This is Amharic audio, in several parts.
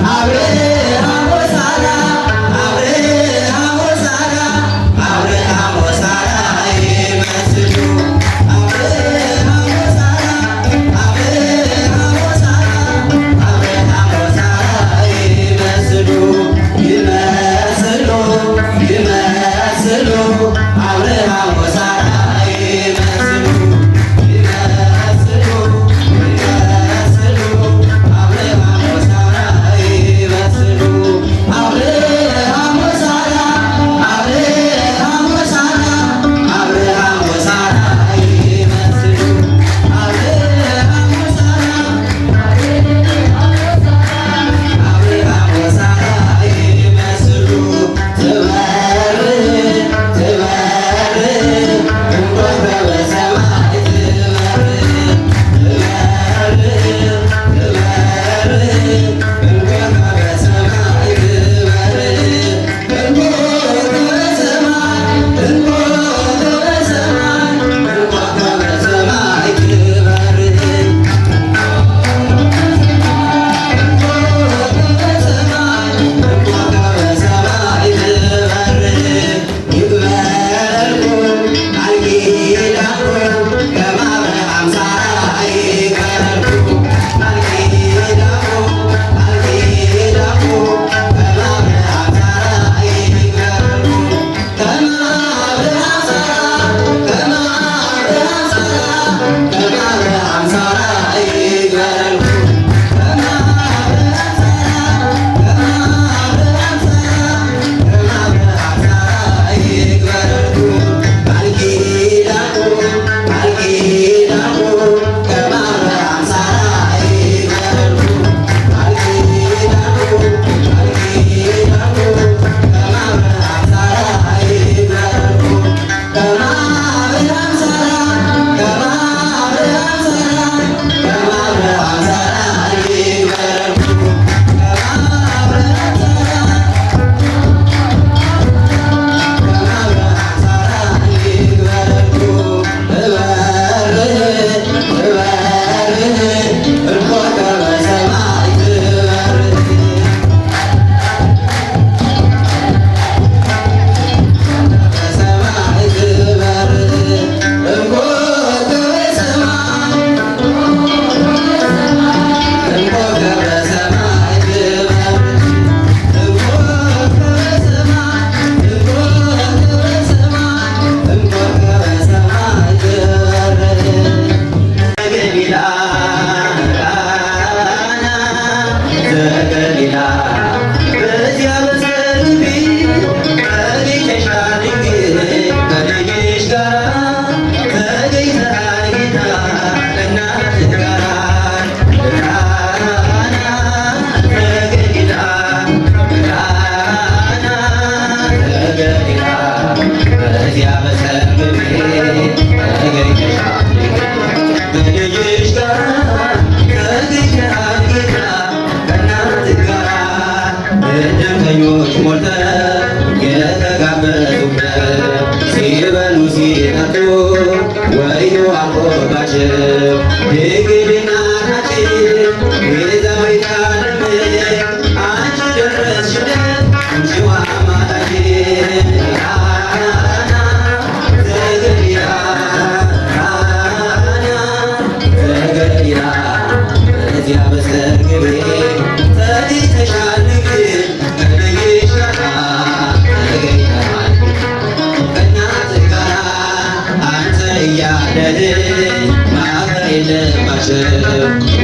Abraham was Allah.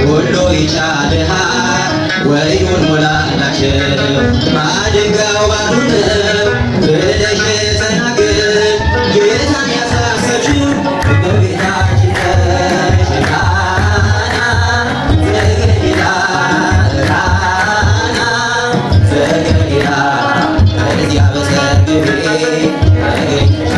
ሁሉ ይቻልሃል ወይኑን ሞላላቸው ማድጋው ባዶ ነው ብለሽ ተናገር ጌታን ያሳሰብሽው በቤታችን ነሽ ቃና ዘገሊላ ቃና ዘገሊላ በዚያ በሰርግ ቤት ተገኝተሻል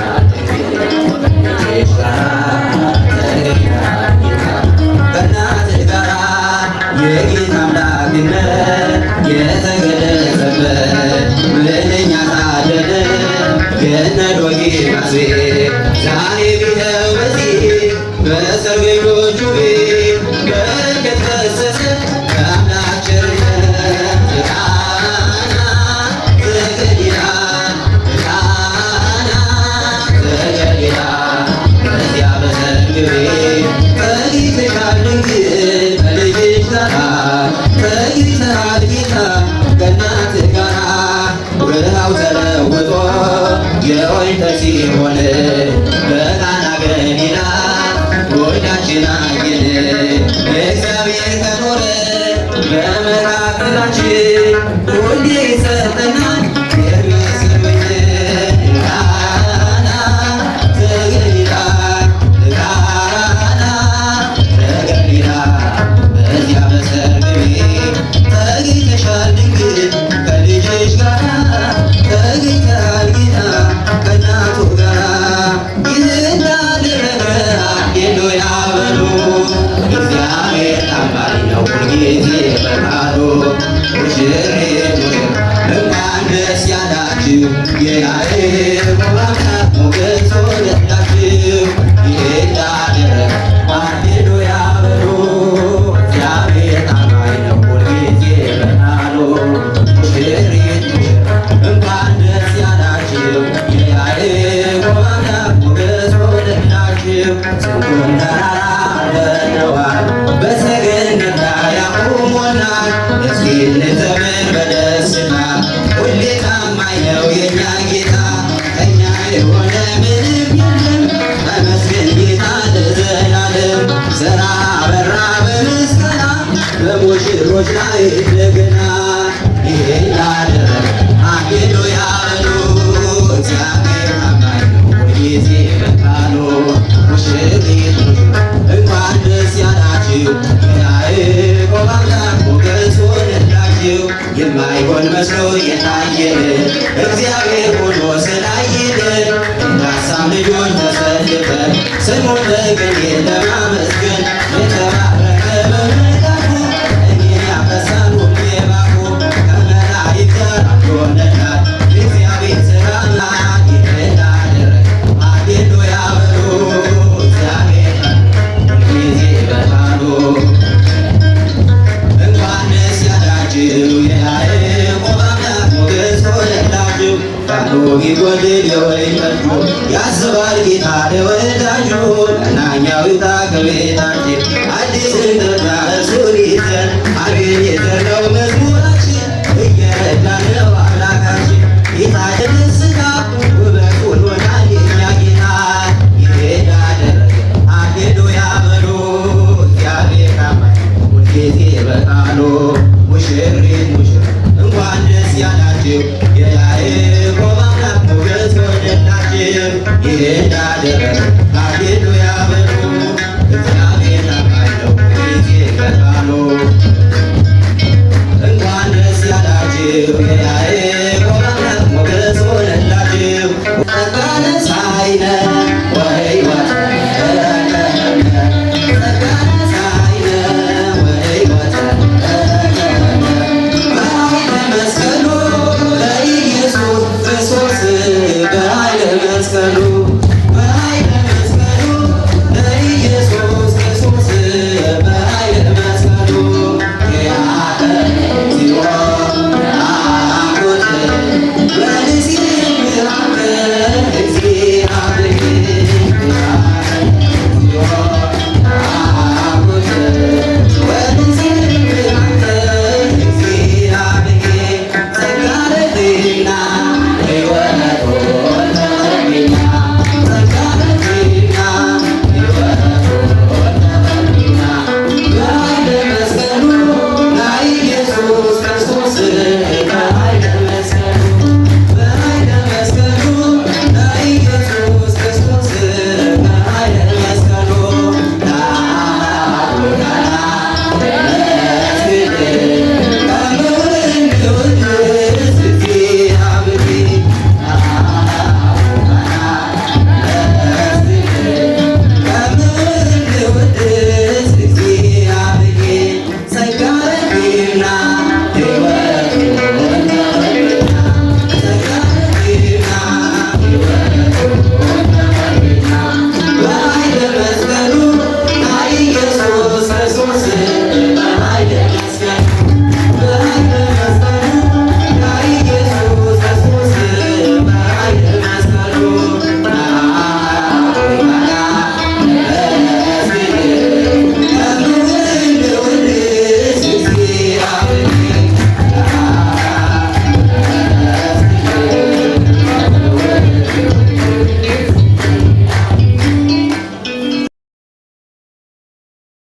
የጌታ አምላክነት የተገለጸበት ምንኛ ታደለ ገነት ወጌማስ ዛሬ ቢተው በዚህ በሰርገኞቹ ቤት በረከት ፈሰሰ ከአምላክ ቸርነት ቃና ዘገሊላ ቃና ዘገሊላ በዚያ በሰርግ ቤት ተገኝተሻል ድንግል ከልጅሽ ጋራ ተገኝተሃል ጌታ ከእናትህ ጋራ ውሃው ተለውጦ የወይን ጠጅ ሲሆን በቃና ገሊላ ወዳችን አየን እግዚአብሔር ከኖረ በመካከላችን ሁሌ ይሰጠናል የሚያስገኝ ቃና ዘገሊላ ቃና ዘገሊላ በዚያ በሰርግ ቤት ተገኝተሻል ድንግል ከልጅሽ ጋር ተገኝተሃል ጌታ ከእናቱ ጋር ይህን እንዳደረገ ሃሌሉያ በሉ እግዚአብሔር ታማኝ ነው ሁልጊዜ በቃሉ ሙሽሪት እንኳን ደስ ያላችሁ የያዕቆብ አምላክ ሞገስ ሆነላችሁ ይህን እንዳደረገ ሃሌሉያ በሉ እግዚአብሔር ታማኝ ነው ሁልጊዜ በቃሉ ሙሽሪት እንኳን ደስ ያላችሁ የያዕቆብ አምላክ ሞገስ ሆነላችሁ ስንቱን ተራራ አልፈነዋል በሰገነት ላይ አቁሞናል እስኪ እንዘምር በደስታ ሁሌ ታማኝ ነው የኛ ጌታ ከኛ የሆነ ምንም የለም ተመስገን ጌታ ለዘላለም ዘራ በራ በምስጋና በሙሽሮች ላይ እንደገና ይሄን ላደረገ ሃሌሉያ በሉ እግዚአብሔር ታማኝ ነው ሁልጊዜ በቃሉ ሙሽሪት እንኳን ደስ ያላችሁ የያዕቆብ አምላክ ሞገስ ሆነላችሁ የማይሆን መስሎ የታየን እግዚአብሔር ሆኖ ስላየን እንዳሳም ልጆች ተሰልፈን ስሙን በቅኔ ለማመስገን የተባረከ በመላኩ እኔን ያፈሳል ሁሌ ባፉ ከመላእክት ጋር ሆነናል እግዚአብሔር ሥራ ይህን አደረገ ሃሌሉያ በሉ እግዚአብሔር ሁልጊዜ በቃሉ እንኳን ደስ ያላችሁ የያዕቆብ አምላክ ሞገስ ሆነላችሁ ቃሉ ቢጎድል የወይን ጠጁ ያስባል ጌታ ለወዳጁ ቀናኛው ይውጣ ከቤታችን አዲስ እንጠጣ እርሱን ይዘን አቤኔዘር ነው መዝሙራችን እየረዳን ነው አምላካችን ጌታ ደስታ ውበት ሆኖናል የኛ ጌታ ይሄን አደረገ ሃሌሉያ በሉ እግዚአብሔር ታማኝ ሁልጊዜ በቃሉ ሙሽሪት እንኳን ደስ ያላችሁ የያዕቆብ አምላክ ሞገስ ሆነላችሁ ይሄን አደረገ